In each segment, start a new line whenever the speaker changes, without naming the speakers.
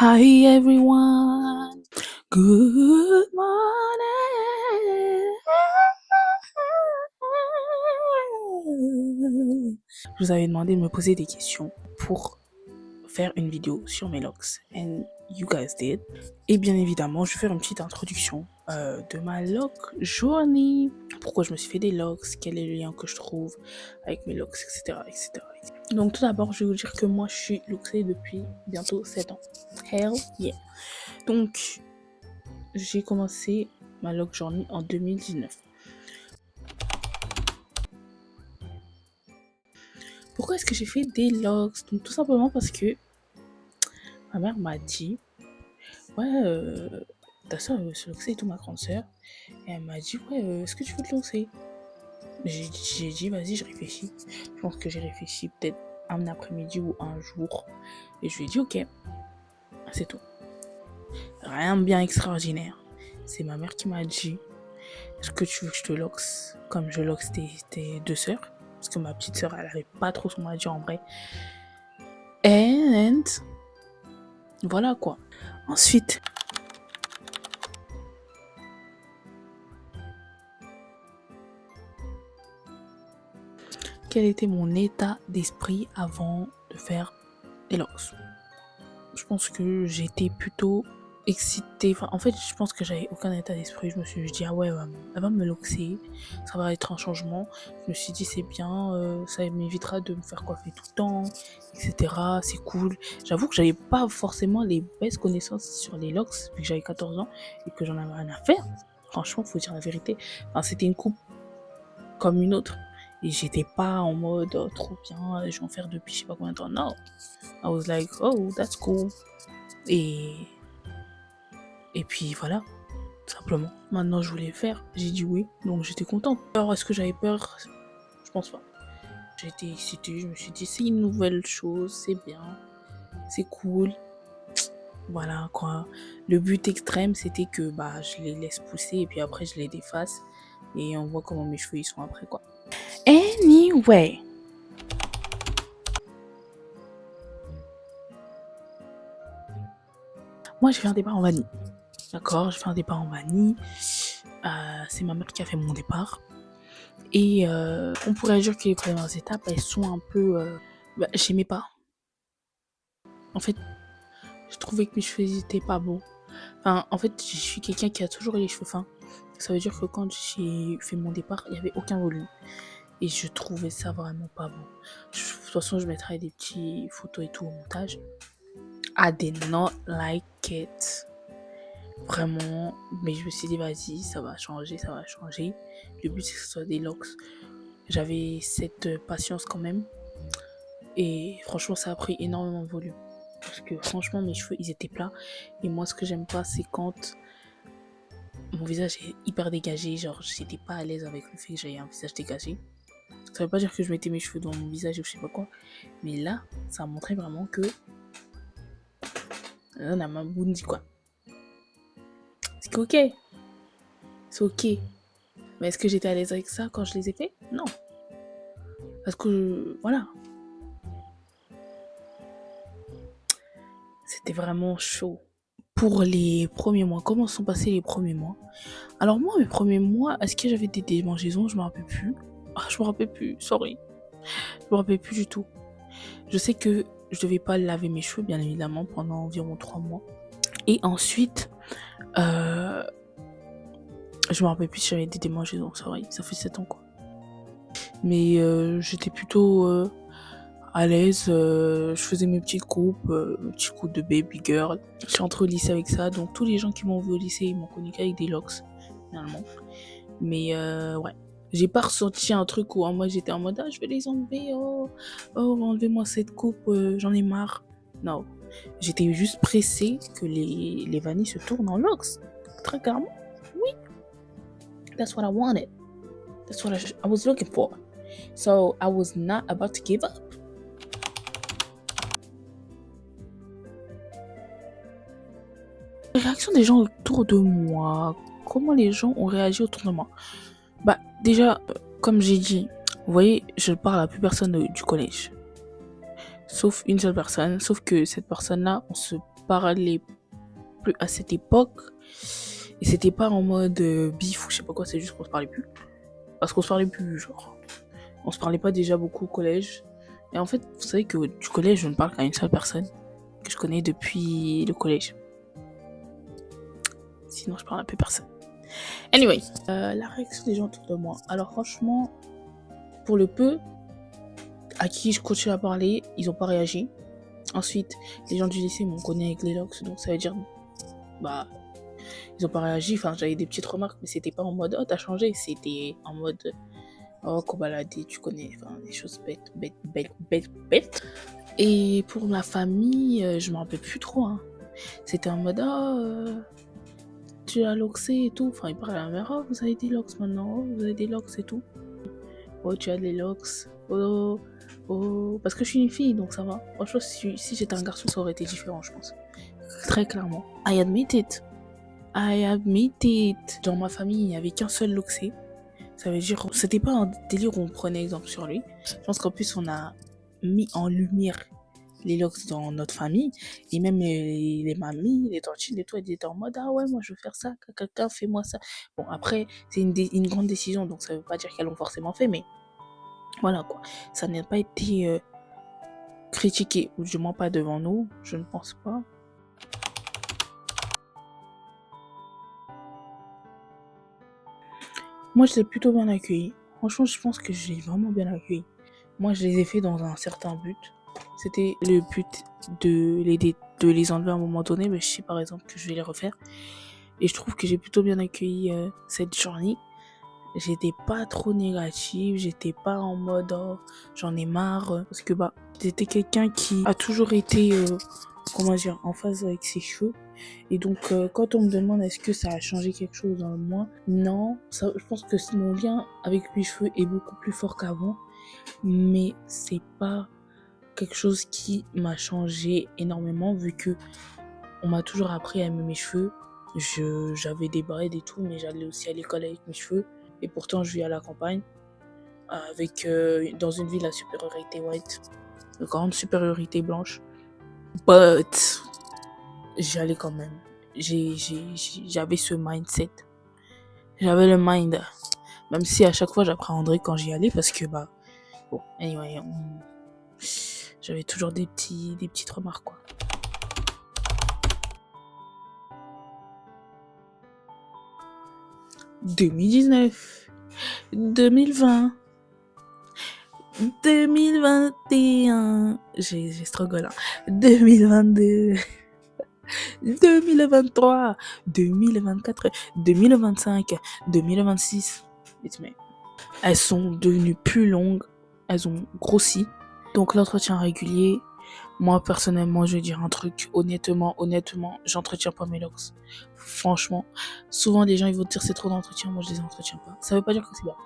Hi everyone, good morning. Je vous avais demandé de me poser des questions pour faire une vidéo sur mes locks, and you guys did. Et bien évidemment, je vais faire une petite introduction de ma lock journey. Pourquoi je me suis fait des locks, quel est le lien que je trouve avec mes locks, etc. etc. Donc tout d'abord, je vais vous dire que moi, je suis locksée depuis bientôt 7 ans. Hell yeah. Donc, j'ai commencé ma lock journey en 2019. Pourquoi est-ce que j'ai fait des locks? Donc tout simplement parce que ma mère m'a dit, ouais, ta soeur veut se loxer et tout, ma grande soeur. Et elle m'a dit, ouais, est-ce que tu veux te loxer? J'ai dit, vas-y, je réfléchis. Je pense que j'ai réfléchi peut-être un après-midi ou un jour. Et je lui ai dit, ok, c'est tout. Rien de bien extraordinaire. C'est ma mère qui m'a dit, est-ce que tu veux que je te loxe comme je loxe tes deux sœurs? Parce que ma petite sœur, elle avait pas trop son mot à dire en vrai. And voilà quoi. Ensuite, quel était mon état d'esprit avant de faire des locks? Je pense que j'étais plutôt excitée. Enfin, en fait, je pense que j'avais aucun état d'esprit. Je me suis dit, ah ouais, elle va me loxer. Ça va être un changement. Je me suis dit, c'est bien. Ça m'évitera de me faire coiffer tout le temps, etc. C'est cool. J'avoue que j'avais pas forcément les belles connaissances sur les locks, vu que j'avais 14 ans et que j'en avais rien à faire. Franchement, faut dire la vérité. Enfin, c'était une coupe comme une autre. Et j'étais pas en mode oh, trop bien, je vais en faire depuis je sais pas combien de temps. Non. I was like, oh, that's cool. Et puis voilà, simplement. Maintenant, je voulais le faire. J'ai dit oui, donc j'étais contente. Alors, est-ce que j'avais peur? Je pense pas. J'étais excitée, je me suis dit, c'est une nouvelle chose, c'est bien, c'est cool. Voilà quoi. Le but extrême, c'était que bah, je les laisse pousser et puis après, je les déface. Et on voit comment mes cheveux ils sont après quoi. Anyway. Moi, j'ai fait un départ en vanille. D'accord, j'ai fait un départ en vanille. C'est ma mère qui a fait mon départ. Et on pourrait dire que les premières étapes, elles sont un peu... j'aimais pas. En fait, je trouvais que mes cheveux étaient pas beaux. Enfin, en fait, je suis quelqu'un qui a toujours eu les cheveux fins. Ça veut dire que quand j'ai fait mon départ, il n'y avait aucun volume. Et je trouvais ça vraiment pas beau. De toute façon, je mettrai des petites photos et tout au montage. I did not like it. Vraiment. Mais je me suis dit, vas-y, ça va changer, ça va changer. Le but, c'est que ce soit des locks. J'avais cette patience quand même. Et franchement, ça a pris énormément de volume. Parce que franchement, mes cheveux, ils étaient plats. Et moi, ce que j'aime pas, c'est quand mon visage est hyper dégagé. Genre, j'étais pas à l'aise avec le fait que j'avais un visage dégagé. Ça veut pas dire que je mettais mes cheveux dans mon visage ou je sais pas quoi. Mais là, ça montrait vraiment que... on a ma bounty, quoi. C'est ok. C'est ok. Mais est-ce que j'étais à l'aise avec ça quand je les ai fait? Non. Parce que, voilà. C'était vraiment chaud. Pour les premiers mois, comment sont passés les premiers mois? Alors moi, mes premiers mois, est-ce que j'avais des démangeaisons? Je me rappelle plus. Je me rappelle plus, sorry. Je me rappelle plus du tout. Je sais que je devais pas laver mes cheveux, bien évidemment, pendant environ 3 mois. Et ensuite, je me rappelle plus si j'avais des démangeaisons, sorry. Ça fait 7 ans, quoi. Mais j'étais plutôt à l'aise. Je faisais mes petites coupes de baby girl. Je suis entrée au lycée avec ça. Donc tous les gens qui m'ont vu au lycée, ils m'ont connu qu'avec des locks, finalement. Mais ouais. J'ai pas ressenti un truc où moi j'étais en mode je vais les enlever, oh enlevez-moi cette coupe, j'en ai marre. Non. J'étais juste pressée que les vanilles se tournent en locks. Très clairement. Oui. That's what I wanted. That's what I was looking for. So I was not about to give up. Les réactions des gens autour de moi, comment les gens ont réagi autour de moi. Bah déjà, comme j'ai dit, vous voyez, je parle à plus personne du collège. sauf une seule personne. Sauf que cette personne-là, on se parlait plus à cette époque. Et c'était pas en mode bif ou je sais pas quoi, c'est juste qu'on se parlait plus. Parce qu'on se parlait plus, genre. On se parlait pas déjà beaucoup au collège. Et en fait, vous savez que du collège, je ne parle qu'à une seule personne que je connais depuis le collège. Sinon, je parle à plus personne. Anyway, la réaction des gens autour de moi. Alors franchement, pour le peu à qui je continue à parler, ils n'ont pas réagi. Ensuite, les gens du lycée m'ont connu avec les locks, donc ça veut dire, bah, ils n'ont pas réagi. Enfin, j'avais des petites remarques, mais c'était pas en mode, oh, t'as changé. C'était en mode, oh, qu'on baladait, tu connais, enfin, des choses bêtes. Et pour la famille, je m'en rappelle plus trop, hein. C'était en mode, oh, tu as loxé et tout. Enfin, ils parlaient à la mère, oh, vous avez des locks maintenant, oh, vous avez des locks et tout. Oh, tu as des locks. Oh, oh. Parce que je suis une fille, donc ça va. Franchement, si j'étais un garçon, ça aurait été différent, je pense. Très clairement. I admit it. Dans ma famille, il n'y avait qu'un seul loxé. Ça veut dire, c'était pas un délire où on prenait exemple sur lui. Je pense qu'en plus, on a mis en lumière les locks dans notre famille. Et même les mamies, les tantines et tout, elles étaient en mode, ah ouais, moi je veux faire ça, quelqu'un fais-moi ça. Bon, après, c'est une grande décision, donc ça veut pas dire qu'elles l'ont forcément fait, mais voilà quoi. Ça n'a pas été critiqué, ou du moins pas devant nous, je ne pense pas. Moi, je l'ai plutôt bien accueilli. Franchement, je pense que je l'ai vraiment bien accueilli. Moi, je les ai fait dans un certain but. C'était le but de les enlever à un moment donné, mais je sais par exemple que je vais les refaire. Et je trouve que j'ai plutôt bien accueilli cette journée. J'étais pas trop négative, j'étais pas en mode oh, j'en ai marre. Parce que bah, j'étais quelqu'un qui a toujours été, en phase avec ses cheveux. Et donc, quand on me demande est-ce que ça a changé quelque chose dans moi, non. Ça, je pense que mon lien avec mes cheveux est beaucoup plus fort qu'avant. Mais c'est pas quelque chose qui m'a changé énormément vu que on m'a toujours appris à aimer mes cheveux. J'avais des braids et tout, mais j'allais aussi à l'école avec mes cheveux. Et pourtant, je vis à la campagne, avec dans une ville à supériorité white, une grande supériorité blanche. But j'y allais quand même. J'avais ce mindset. J'avais le mind. Même si à chaque fois j'appréhendrais quand j'y allais parce que bah bon, anyway, j'avais toujours des petites remarques quoi. « 2019, 2020, 2021, j'ai struggle, hein. 2022, 2023, 2024, 2025, 2026. Elles sont devenues plus longues, elles ont grossi. Donc l'entretien régulier, moi personnellement, je vais dire un truc, honnêtement, j'entretiens pas mes locks. Franchement, souvent les gens ils vont te dire c'est trop d'entretien, moi je les entretiens pas. Ça veut pas dire que c'est bien.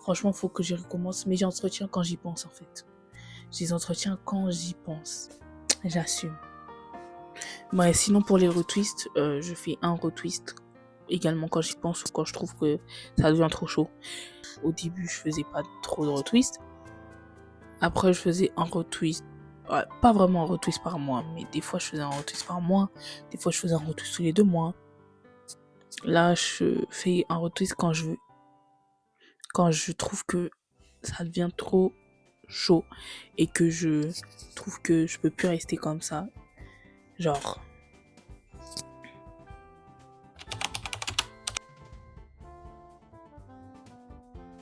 Franchement, faut que j'y recommence, mais j'entretiens quand j'y pense en fait. Je les entretiens quand j'y pense. J'assume. Ouais, sinon pour les retwists, je fais un retwist également quand j'y pense ou quand je trouve que ça devient trop chaud. Au début, je faisais pas trop de retwists. Après, je faisais un retwist. Ouais, pas vraiment un retwist par mois, mais des fois je faisais un retwist par mois. Des fois, je faisais un retwist tous les 2 mois. Là, je fais un retwist quand je veux. Quand je trouve que ça devient trop chaud et que je trouve que je peux plus rester comme ça. Genre.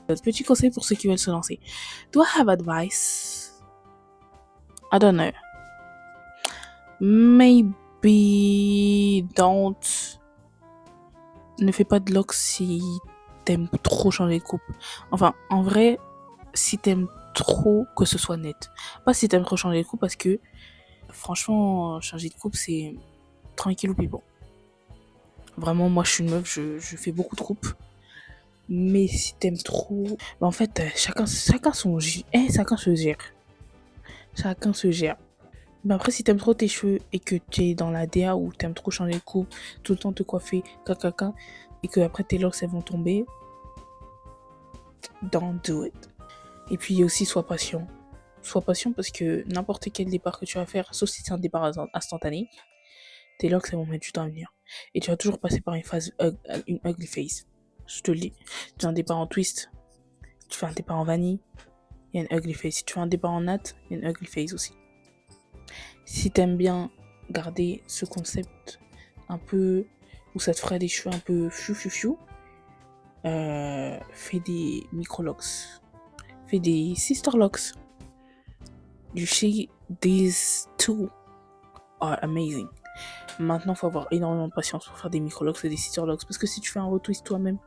Petit conseil pour ceux qui veulent se lancer. Do I have advice? I don't know. Maybe don't. Ne fais pas de locks si t'aimes trop changer de coupe. Enfin, en vrai, si t'aimes trop que ce soit net. Pas si t'aimes trop changer de coupe parce que franchement, changer de coupe c'est tranquille ou pipo. Vraiment, moi je suis une meuf, je fais beaucoup de coupes. Mais si t'aimes trop, bah en fait, chacun son chacun se gère. Chacun se gère. Mais après, si t'aimes trop tes cheveux et que tu es dans la DA où t'aimes trop changer de coupe, tout le temps te coiffer, caca, et que après tes locks elles vont tomber, don't do it. Et puis aussi, sois patient. sois patient parce que n'importe quel départ que tu vas faire, sauf si c'est un départ instantané, tes locks, elles vont mettre du temps à venir. Et tu vas toujours passer par une phase, une ugly face. Je te le dis. Tu fais un départ en twist, tu fais un départ en vanille, il y a une ugly face. Si tu fais un départ en natte, il y a une ugly face aussi. Si t'aimes bien garder ce concept un peu où ça te ferait des cheveux un peu fiu, fais des micro-locks. Fais des sister locks. You see, these two are amazing. Maintenant, il faut avoir énormément de patience pour faire des micro-locks et des sister locks. Parce que si tu fais un retwist toi-même,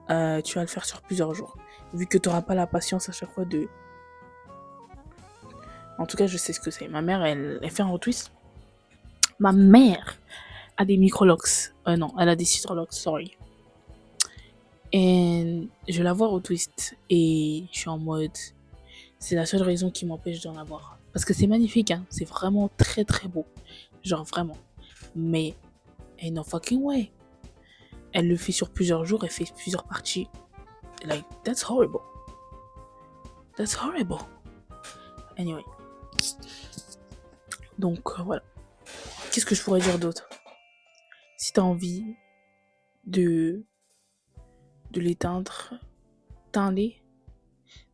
tu vas le faire sur plusieurs jours. Vu que tu n'auras pas la patience à chaque fois de... En tout cas, je sais ce que c'est. Ma mère, elle fait un retwist. Ma mère a des micro-locks. Non, elle a des sister locks, sorry. Et je la vois retwist. Et je suis en mode... C'est la seule raison qui m'empêche d'en avoir. Parce que c'est magnifique, hein. C'est vraiment très très beau. Genre vraiment. Mais, ain't no fucking way. Elle le fait sur plusieurs jours, elle fait plusieurs parties. Like, that's horrible. That's horrible. Anyway. Donc, voilà. Qu'est-ce que je pourrais dire d'autre? Si t'as envie de l'éteindre, teins-les.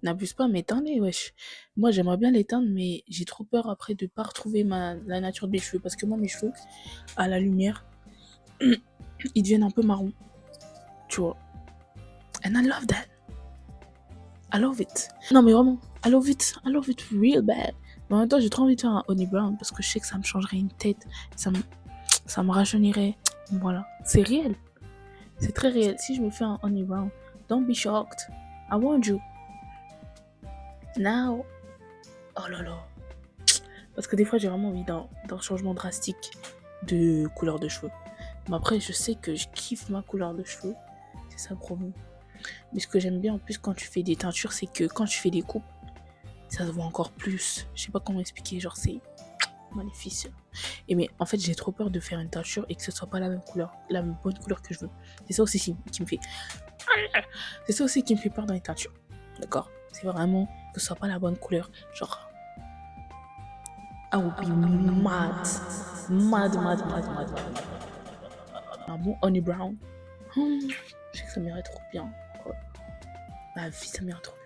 N'abuse pas, mais teins-les, wesh. Moi, j'aimerais bien l'éteindre, mais j'ai trop peur après de pas retrouver la nature de mes cheveux. Parce que moi, mes cheveux, à la lumière, ils deviennent un peu marrons. Tu vois. And I love that. I love it. Non, mais vraiment, I love it real bad. Mais en même temps, j'ai trop envie de faire un honey brown parce que je sais que ça me changerait une tête. Ça me rajeunirait. Voilà. C'est réel. C'est très réel. Si je me fais un honey brown, don't be shocked. I warned you. Now. Oh là là. Parce que des fois, j'ai vraiment envie d'un changement drastique de couleur de cheveux. Mais après, je sais que je kiffe ma couleur de cheveux. C'est ça le problème. Mais ce que j'aime bien en plus quand tu fais des teintures, c'est que quand tu fais des coupes, ça se voit encore plus. Je sais pas comment expliquer, genre c'est magnifique. Et mais en fait, j'ai trop peur de faire une teinture et que ce soit pas la même couleur, la bonne couleur que je veux. C'est ça aussi qui me fait. C'est ça aussi qui me fait peur dans les teintures. D'accord? C'est vraiment que ce soit pas la bonne couleur. Genre. I would be mad. Un bon honey brown. Je sais que ça m'irait trop bien. Ma vie, ça m'irait trop bien.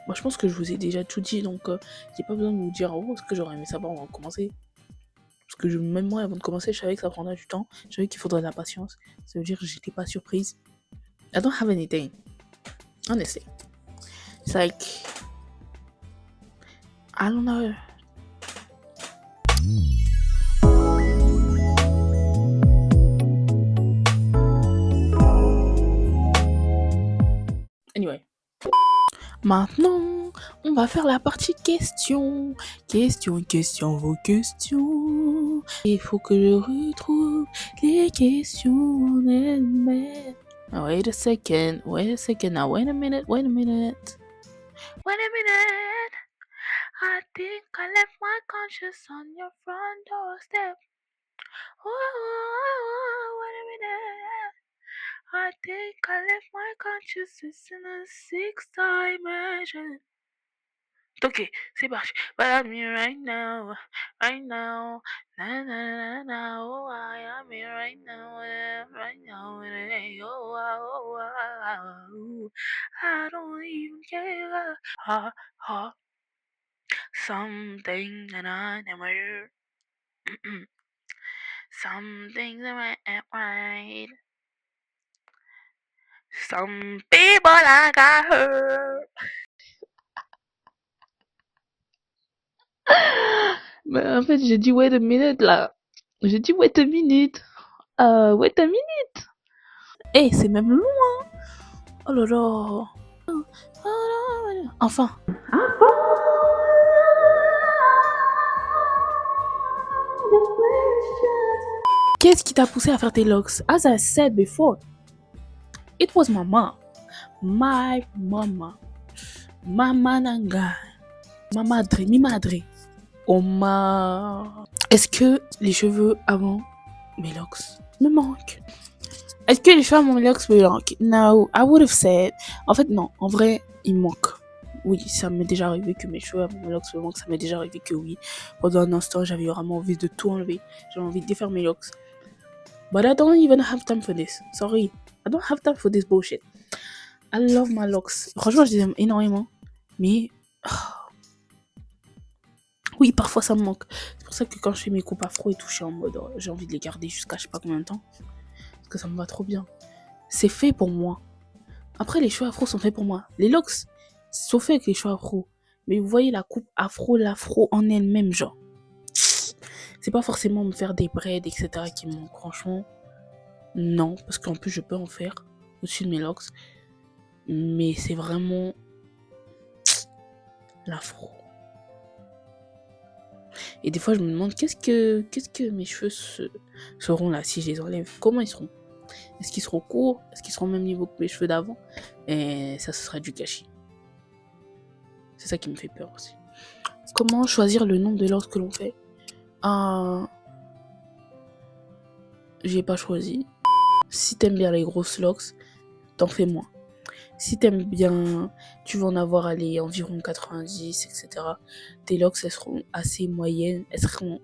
Moi, je pense que je vous ai déjà tout dit, donc j'ai pas besoin de vous dire ce que j'aurais aimé savoir avant de commencer. Parce que même moi, avant de commencer, je savais que ça prendrait du temps. Je savais qu'il faudrait de la patience. Ça veut dire que j'étais pas surprise. I don't have anything. Honestly. It's like... I don't know. Anyway. Maintenant, on va faire la partie questions. Questions, vos questions. Il faut que je retrouve les questions en elles-mêmes. Wait a second. Now, wait a minute. I think I left my conscience on your front doorstep. Wait a minute. I think I left my consciousness in a sixth dimension. Ok, c'est parti. But I'm here right now. Na na na na. Oh, I am here right now. Oh, I don't even care. Something that I never. Something that I right. Some people like I heard. Mais en fait, j'ai dit wait a minute là. J'ai dit wait a minute. Wait a minute. Eh, c'est même loin. Oh là là. Enfin. Qu'est-ce qui t'a poussé à faire tes locks? As I said before, it was my mom. My mama. Mama nanga. Ma madre, mi madre. Oma. Est-ce que les cheveux avant mes locks me manquent? Est-ce que les cheveux à mon Lux me manquent? No, I would have said. En fait, non. En vrai, il me manque. Oui, ça m'est déjà arrivé que mes cheveux à mon Lux me manquent. Ça m'est déjà arrivé que oui. Pendant un instant, j'avais vraiment envie de tout enlever. J'avais envie de défaire mes locks. But I don't even have time for this. Sorry. I don't have time for this bullshit. I love my locks. Franchement, je les aime énormément. Mais... oui, parfois ça me manque. C'est pour ça que quand je fais mes coupes afro et tout, je suis en mode... j'ai envie de les garder jusqu'à je sais pas combien de temps. Parce que ça me va trop bien. C'est fait pour moi. Après, les cheveux afro sont faits pour moi. Les locks sont faits avec les cheveux afro. Mais vous voyez la coupe afro, l'afro en elle-même, genre. C'est pas forcément me faire des braids, etc. qui me manquent. Franchement, non. Parce qu'en plus, je peux en faire au-dessus de mes locks. Mais c'est vraiment l'afro. Et des fois, je me demande qu'est-ce que mes cheveux seront là si je les enlève. Comment ils seront? Est-ce qu'ils seront courts? Est-ce qu'ils seront au même niveau que mes cheveux d'avant? Et ça, ce sera du gâchis. C'est ça qui me fait peur aussi. Comment choisir le nombre de locks que l'on fait? J'ai pas choisi. Si t'aimes bien les grosses locks, t'en fais moins. Si t'aimes bien, tu vas en avoir environ 90, etc. Tes locks, elles seront assez moyennes. Elles seront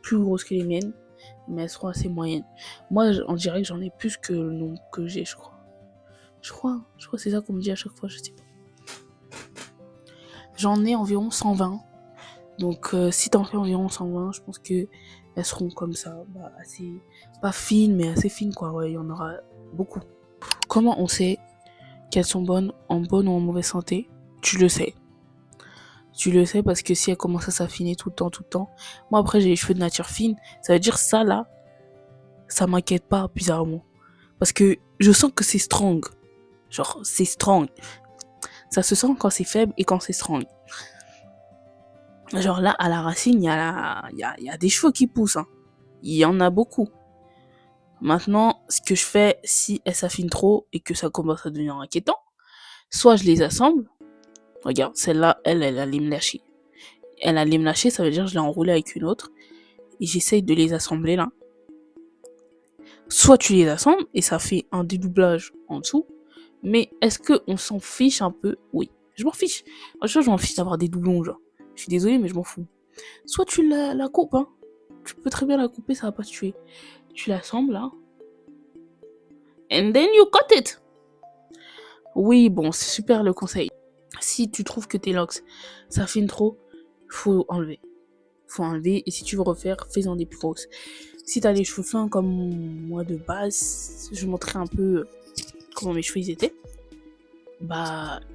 plus grosses que les miennes, mais elles seront assez moyennes. Moi, on dirait que j'en ai plus que le nombre que j'ai, je crois. Je crois que c'est ça qu'on me dit à chaque fois, je sais pas. J'en ai environ 120. Donc, si t'en fais environ 120, je pense que elles seront comme ça, assez, pas fines, mais assez fines, quoi. Ouais, il y en aura beaucoup. Comment on sait qu'elles sont bonnes ou en mauvaise santé? Tu le sais. Tu le sais parce que si elles commencent à s'affiner tout le temps. Moi, après, j'ai les cheveux de nature fine. Ça veut dire ça, là, ça m'inquiète pas, bizarrement. Parce que je sens que c'est strong. Genre, c'est strong. Ça se sent quand c'est faible et quand c'est strong. Genre là, à la racine, il y a des cheveux qui poussent. Hein. Il y en a beaucoup. Maintenant, ce que je fais, si elles s'affinent trop et que ça commence à devenir inquiétant, soit je les assemble. Regarde, celle-là, elle allait me lâcher. Elle allait me lâcher, ça veut dire que je l'ai enroulée avec une autre. Et j'essaye de les assembler là. Soit tu les assembles et ça fait un dédoublage en dessous. Mais est-ce qu'on s'en fiche un peu? Oui, je m'en fiche. Franchement, je m'en fiche d'avoir des doublons, genre. Je suis désolée, mais je m'en fous. Soit tu la coupes, hein. Tu peux très bien la couper, ça va pas te tuer. Tu l'assembles là. And then you cut it. Oui, bon, c'est super le conseil. Si tu trouves que tes locks s'affinent trop, faut enlever. Et si tu veux refaire, fais-en des plus grosses. Si t'as les cheveux fins comme moi de base, je montrerai un peu comment mes cheveux ils étaient.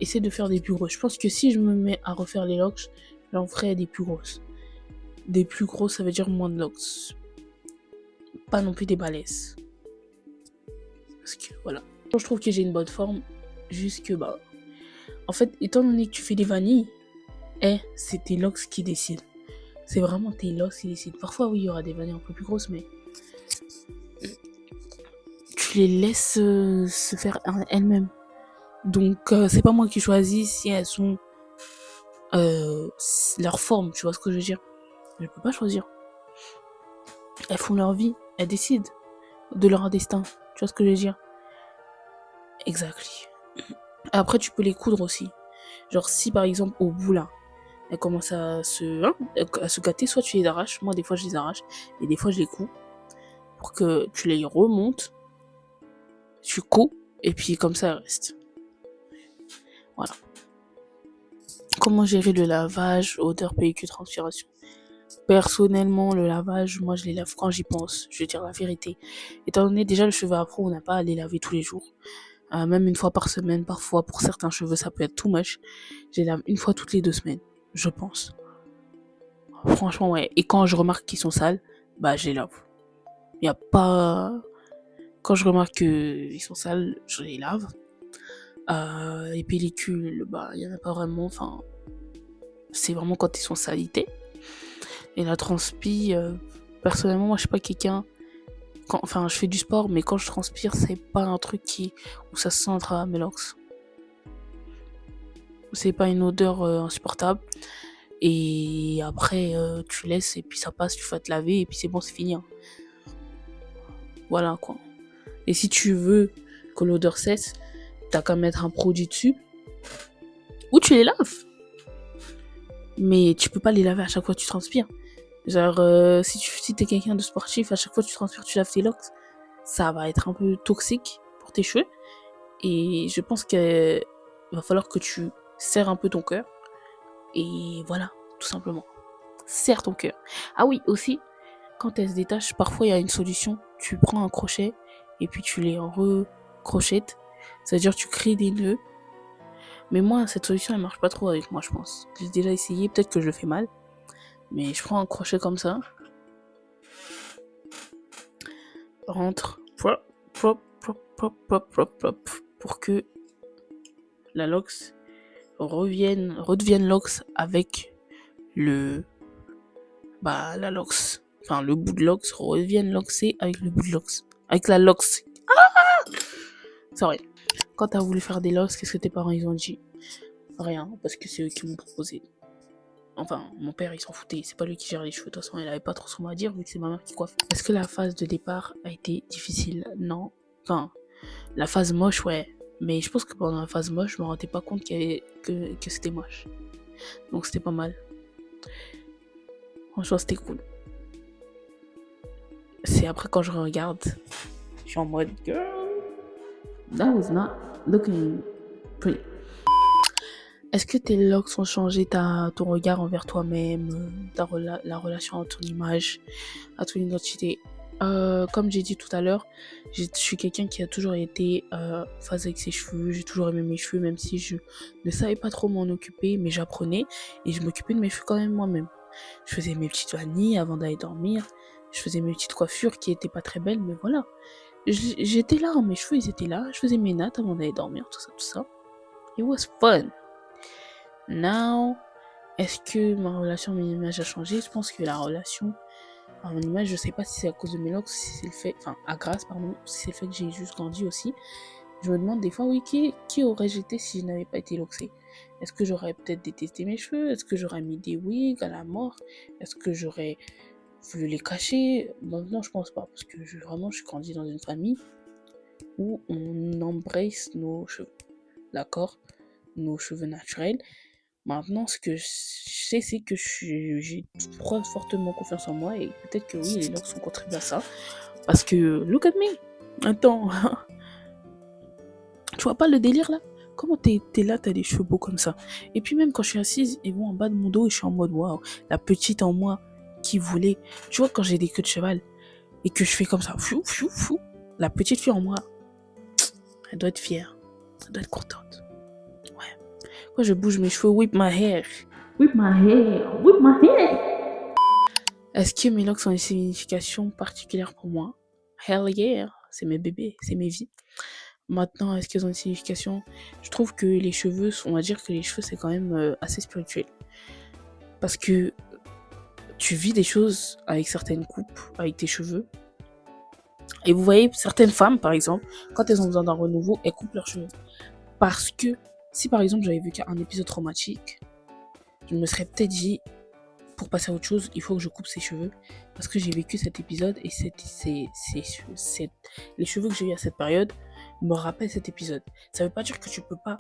Essaie de faire des plus grosses. Je pense que si je me mets à refaire les locks, j'en ferai des plus grosses. Des plus grosses, ça veut dire moins de locks. Pas non plus des balaises. Parce que voilà. Je trouve que j'ai une bonne forme. Juste que en fait, étant donné que tu fais des vanilles, c'est tes locks qui décident. C'est vraiment tes locks qui décident. Parfois, oui, il y aura des vanilles un peu plus grosses, mais tu les laisses se faire elles-mêmes. Donc, c'est pas moi qui choisis si elles sont leur forme, tu vois ce que je veux dire. Je peux pas choisir. Elles font leur vie, elles décident de leur destin. Tu vois ce que je veux dire. Exactly. Après, tu peux les coudre aussi. Genre, si par exemple, au bout là, elles commencent à se gâter, soit tu les arraches. Moi, des fois, je les arrache. Et des fois, je les couds. Pour que tu les remontes. Tu couds. Et puis, comme ça, elles restent. Voilà. Comment gérer le lavage, odeur, pellicule, transpiration? Personnellement, le lavage, moi, je les lave quand j'y pense. Je vais dire la vérité. Étant donné déjà le cheveu afro, on n'a pas à les laver tous les jours. Même une fois par semaine, parfois. Pour certains cheveux, ça peut être too much. Je les lave une fois toutes les 2 semaines, je pense. Franchement, ouais. Et quand je remarque qu'ils sont sales, je les lave. Il n'y a pas... Quand je remarque qu'ils sont sales, je les lave. Les pellicules, il n'y en a pas vraiment. Enfin, c'est vraiment quand ils sont salités. Et la transpi, personnellement, moi, je suis pas quelqu'un... Enfin, je fais du sport, mais quand je transpire, c'est pas un truc où ça se sent à travers mes locks. C'est pas une odeur insupportable. Et après, tu laisses et puis ça passe, tu vas te laver et puis c'est bon, c'est fini. Hein. Voilà quoi. Et si tu veux que l'odeur cesse, t'as qu'à mettre un produit dessus ou tu les laves. Mais tu peux pas les laver à chaque fois que tu transpires. Genre, si t'es quelqu'un de sportif, à chaque fois que tu transpires, tu laves tes locks, ça va être un peu toxique pour tes cheveux. Et je pense qu'il va falloir que tu serres un peu ton cœur. Et voilà, tout simplement. Serre ton cœur. Ah oui, aussi, quand elles se détachent, parfois il y a une solution. Tu prends un crochet et puis tu les recrochettes. C'est-à-dire tu crées des nœuds. Mais moi, cette solution, elle marche pas trop avec moi, je pense. J'ai déjà essayé, peut-être que je le fais mal. Mais je prends un crochet comme ça. Rentre. Plop, plop, plop, plop, plop, plop, plop. Pour que la lox redevienne lox avec le... Bah, la lox. Enfin, le bout de lox revienne loxé avec le bout de lox. Avec la lox. C'est vrai. Quand t'as voulu faire des lox, qu'est-ce que tes parents ils ont dit? Rien, parce que c'est eux qui m'ont proposé. Enfin, mon père il s'en foutait, c'est pas lui qui gère les cheveux, de toute façon il avait pas trop son mot à dire vu que c'est ma mère qui coiffe. Est-ce que la phase de départ a été difficile? Non. Enfin, la phase moche, ouais. Mais je pense que pendant la phase moche, je me rendais pas compte que c'était moche. Donc c'était pas mal. Franchement, c'était cool. C'est après quand je regarde, je suis en mode girl, that was not looking pretty. Est-ce que tes locks ont changé ton regard envers toi-même, la relation à ton image, à ton identité? Comme j'ai dit tout à l'heure, je suis quelqu'un qui a toujours été phase avec ses cheveux. J'ai toujours aimé mes cheveux, même si je ne savais pas trop m'en occuper, mais j'apprenais et je m'occupais de mes cheveux quand même moi-même. Je faisais mes petites vanilles avant d'aller dormir. Je faisais mes petites coiffures qui étaient pas très belles, mais voilà. J'étais là, mes cheveux ils étaient là. Je faisais mes nattes avant d'aller dormir, tout ça, tout ça. It was fun. Now, est-ce que ma relation à mon image a changé? Je pense que la relation à mon image, je sais pas si c'est à cause de mes locks, si c'est le fait, enfin, à grâce, pardon, si c'est le fait que j'ai juste grandi aussi. Je me demande des fois, oui, qui aurais-je été si je n'avais pas été loxée? Est-ce que j'aurais peut-être détesté mes cheveux? Est-ce que j'aurais mis des wigs à la mort? Est-ce que j'aurais voulu les cacher? Non, je pense pas, parce que vraiment, je suis grandi dans une famille où on embrasse nos cheveux, d'accord? Nos cheveux naturels. Maintenant, ce que je sais, c'est que j'ai trop fortement confiance en moi et peut-être que oui, les locks sont contribués à ça. Parce que, look at me! Attends, tu vois pas le délire là? Comment t'es là, t'as des cheveux beaux comme ça? Et puis même quand je suis assise, ils vont en bas de mon dos et je suis en mode waouh, la petite en moi qui voulait. Tu vois, quand j'ai des queues de cheval et que je fais comme ça, fou, fou, fou, la petite fille en moi, elle doit être fière, elle doit être contente. Ouais. Quand je bouge mes cheveux, whip my hair. Whip my hair, whip my hair. Est-ce que mes locks ont une signification particulière pour moi? Hell yeah, c'est mes bébés, c'est mes vies. Maintenant, est-ce qu'elles ont une signification? Je trouve que les cheveux, on va dire que les cheveux c'est quand même assez spirituel. Parce que tu vis des choses avec certaines coupes, avec tes cheveux. Et vous voyez, certaines femmes, par exemple, quand elles ont besoin d'un renouveau, elles coupent leurs cheveux. Parce que si par exemple j'avais vécu un épisode traumatique, je me serais peut-être dit, pour passer à autre chose, il faut que je coupe ses cheveux. Parce que j'ai vécu cet épisode et les cheveux que j'ai eu à cette période me rappellent cet épisode. Ça veut pas dire que tu peux pas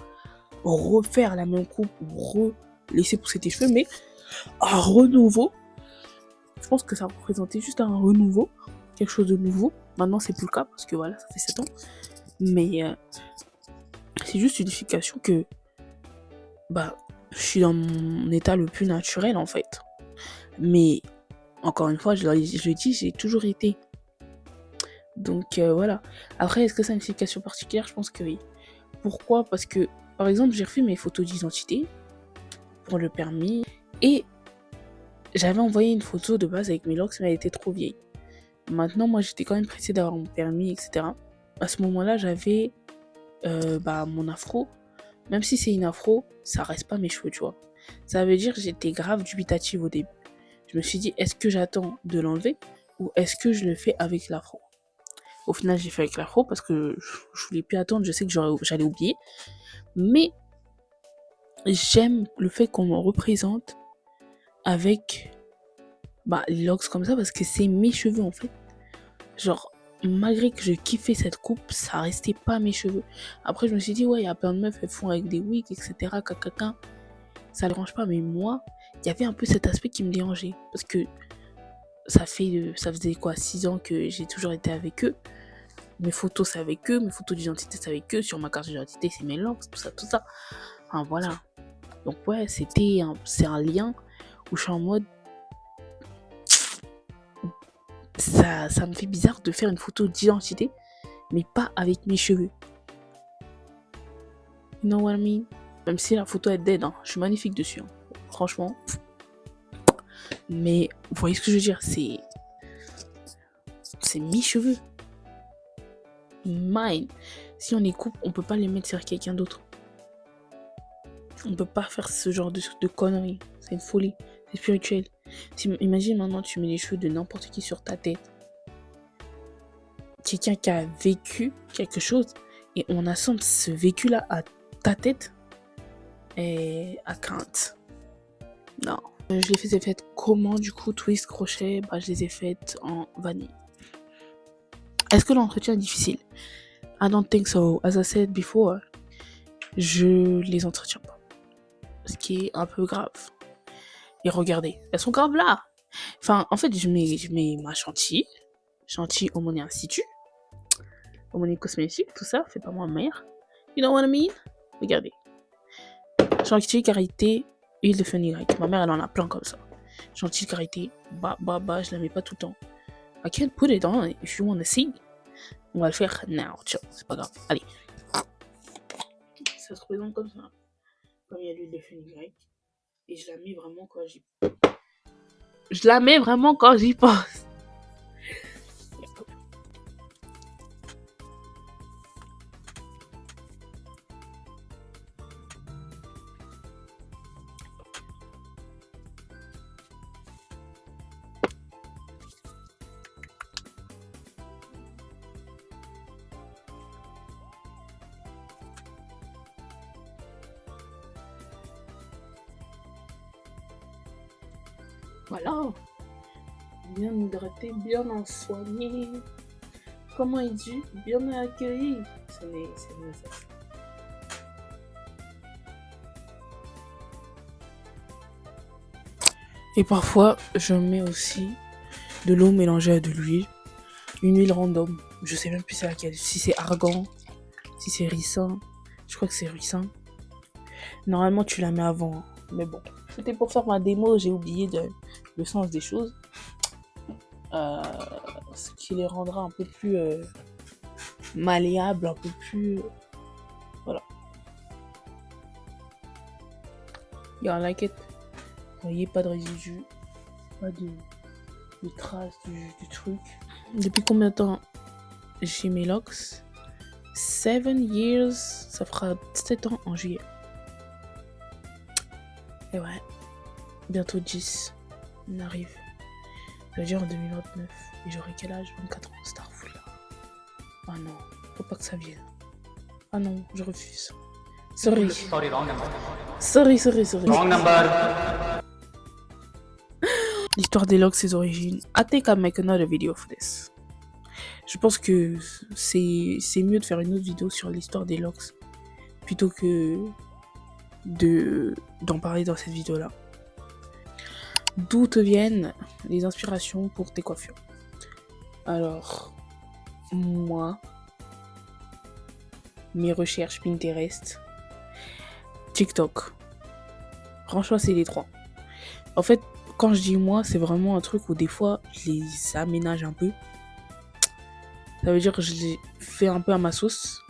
refaire la même coupe ou laisser pousser tes cheveux, mais un renouveau, je pense que ça représentait juste un renouveau, quelque chose de nouveau. Maintenant, c'est plus le cas parce que voilà, ça fait 7 ans. Mais c'est juste une signification que bah, je suis dans mon état le plus naturel en fait. Mais encore une fois, je le dis, j'ai toujours été. Donc voilà. Après, est-ce que ça a une signification particulière? Je pense que oui. Pourquoi? Parce que, par exemple, j'ai refait mes photos d'identité pour le permis et j'avais envoyé une photo de base avec mes locks, mais elle était trop vieille. Maintenant, moi, j'étais quand même pressée d'avoir mon permis, etc. À ce moment-là, j'avais mon afro. Même si c'est une afro, ça reste pas mes cheveux, tu vois. Ça veut dire que j'étais grave dubitative au début. Je me suis dit, est-ce que j'attends de l'enlever ou est-ce que je le fais avec l'afro? Au final, j'ai fait avec l'afro parce que je voulais plus attendre, je sais que j'allais oublier. Mais j'aime le fait qu'on me représente avec les locks comme ça parce que c'est mes cheveux en fait. Genre, malgré que je kiffais cette coupe, ça restait pas mes cheveux. Après, je me suis dit, ouais, il y a plein de meufs, elles font avec des wigs, etc. Cacaca. Ça ne dérange pas, mais moi, il y avait un peu cet aspect qui me dérangeait. Parce que ça faisait quoi, 6 ans que j'ai toujours été avec eux. Mes photos, c'est avec eux. Mes photos d'identité, c'est avec eux. Sur ma carte d'identité, c'est mes locks, tout ça, tout ça. Enfin, voilà. Donc, ouais, c'est un lien où je suis en mode, ça me fait bizarre de faire une photo d'identité, mais pas avec mes cheveux. You know what I mean? Même si la photo est dead, hein, je suis magnifique dessus. Hein. Franchement. Mais vous voyez ce que je veux dire? C'est mes cheveux. Mine. Si on les coupe, on peut pas les mettre sur quelqu'un d'autre. On peut pas faire ce genre de conneries. C'est une folie. C'est spirituel. Imagine maintenant, tu mets les cheveux de n'importe qui sur ta tête. Quelqu'un qui a vécu quelque chose et on assemble ce vécu-là à ta tête et à crainte. Non. Je les ai faites comment du coup, twist, crochet? Je les ai faites en vanille. Est-ce que l'entretien est difficile? I don't think so. As I said before, je les entretiens pas. Ce qui est un peu grave. Et regardez, elles sont graves là. Enfin, en fait, je mets ma chantilly Aumônier Institut, Aumônier Cosmétique, tout ça, fait pas moi mère. You know what I mean? Regardez. Chantilly, karité, huile de fenugrec. Ma mère, elle en a plein comme ça. Chantilly, karité, je la mets pas tout le temps. I can't put it on if you wanna see. On va le faire now, ciao, c'est pas grave. Allez. Ça se présente comme ça. Comme il y a l'huile de fenugrec. Et je la mets vraiment quand j'y pense. Voilà. Bien hydraté, bien en soigné. Comment il dit? Bien accueilli. C'est nécessaire. Et parfois, je mets aussi de l'eau mélangée à de l'huile. Une huile random. Je sais même plus c'est laquelle. Si c'est argan, si c'est ricin. Je crois que c'est ricin. Normalement, tu la mets avant. Mais bon, c'était pour faire ma démo. J'ai oublié le sens des choses. Ce qui les rendra un peu plus malléables, un peu plus... Voilà. Yeah, I like it. Vous voyez, pas de résidus, pas de traces du truc. Depuis combien de temps j'ai mes locks? 7 years, ça fera 7 ans en juillet. Et ouais, bientôt 10, on arrive. Ça veut dire en 2029. Et j'aurai quel âge? 24 ans, Starful là. Ah non, faut pas que ça vienne. Ah non, je refuse. Sorry.
Wrong number.
Sorry.
Wrong number.
L'histoire des locks, ses origines. I think I'll make another video for this. Je pense que c'est mieux de faire une autre vidéo sur l'histoire des locks plutôt que d'en parler dans cette vidéo-là. D'où te viennent les inspirations pour tes coiffures? Alors, moi, mes recherches Pinterest, TikTok. Franchement, c'est les 3. En fait, quand je dis moi, c'est vraiment un truc où des fois, je les aménage un peu. Ça veut dire que je les fais un peu à ma sauce.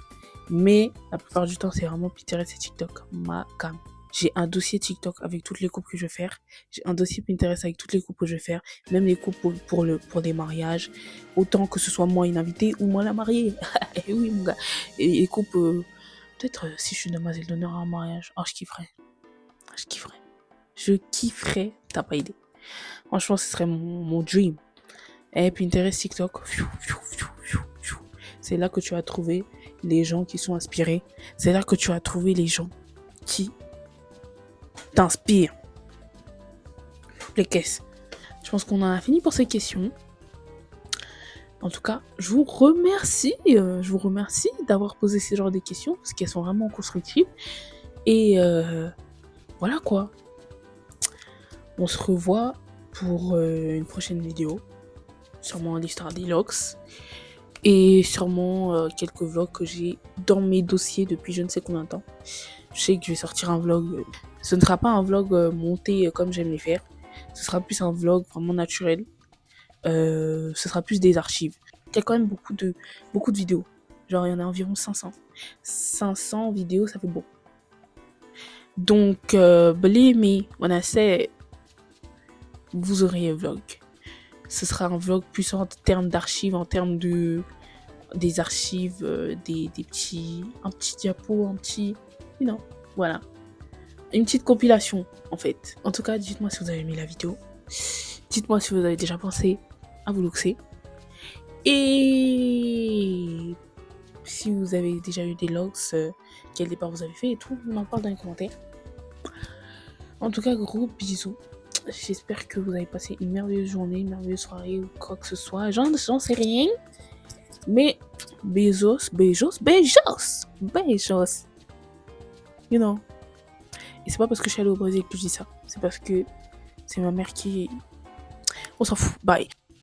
Mais la plupart du temps, c'est vraiment Pinterest et TikTok. Ma cam. J'ai un dossier TikTok avec toutes les coupes que je vais faire. J'ai un dossier Pinterest avec toutes les coupes que je vais faire. Même les coupes pour des mariages. Autant que ce soit moi une invitée ou moi la mariée. Et oui, mon gars. Et les coupes... peut-être si je suis demoiselle d'honneur à un mariage. Oh, je kifferais. T'as pas idée. Franchement, ce serait mon dream. Et Pinterest, TikTok. C'est là que tu vas trouver les gens qui sont inspirés. C'est là que tu vas trouver les gens qui t'inspirent. Les caisses. Je pense qu'on en a fini pour ces questions. En tout cas, je vous remercie d'avoir posé ce genre de questions parce qu'elles sont vraiment constructives. Et voilà quoi. On se revoit pour une prochaine vidéo. Sûrement l'histoire des locks. Et sûrement quelques vlogs que j'ai dans mes dossiers depuis je ne sais combien de temps. Je sais que je vais sortir un vlog. Ce ne sera pas un vlog monté comme j'aime les faire. Ce sera plus un vlog vraiment naturel. Ce sera plus des archives. Il y a quand même beaucoup de vidéos. Genre, il y en a environ 500. 500 vidéos, ça fait beaucoup. Donc, believe me when I say, vous aurez un vlog. Ce sera un vlog plus en termes d'archives, en termes des archives, un petit diapo, voilà. Une petite compilation, en fait. En tout cas, dites-moi si vous avez aimé la vidéo. Dites-moi si vous avez déjà pensé à vous luxer. Et si vous avez déjà eu des logs, quel départ vous avez fait et tout, on en parle dans les commentaires. En tout cas, gros bisous. J'espère que vous avez passé une merveilleuse journée, une merveilleuse soirée ou quoi que ce soit. J'en sais rien. Mais besos. You know. Et c'est pas parce que je suis allée au Brésil que je dis ça. C'est parce que c'est ma mère qui... On s'en fout. Bye.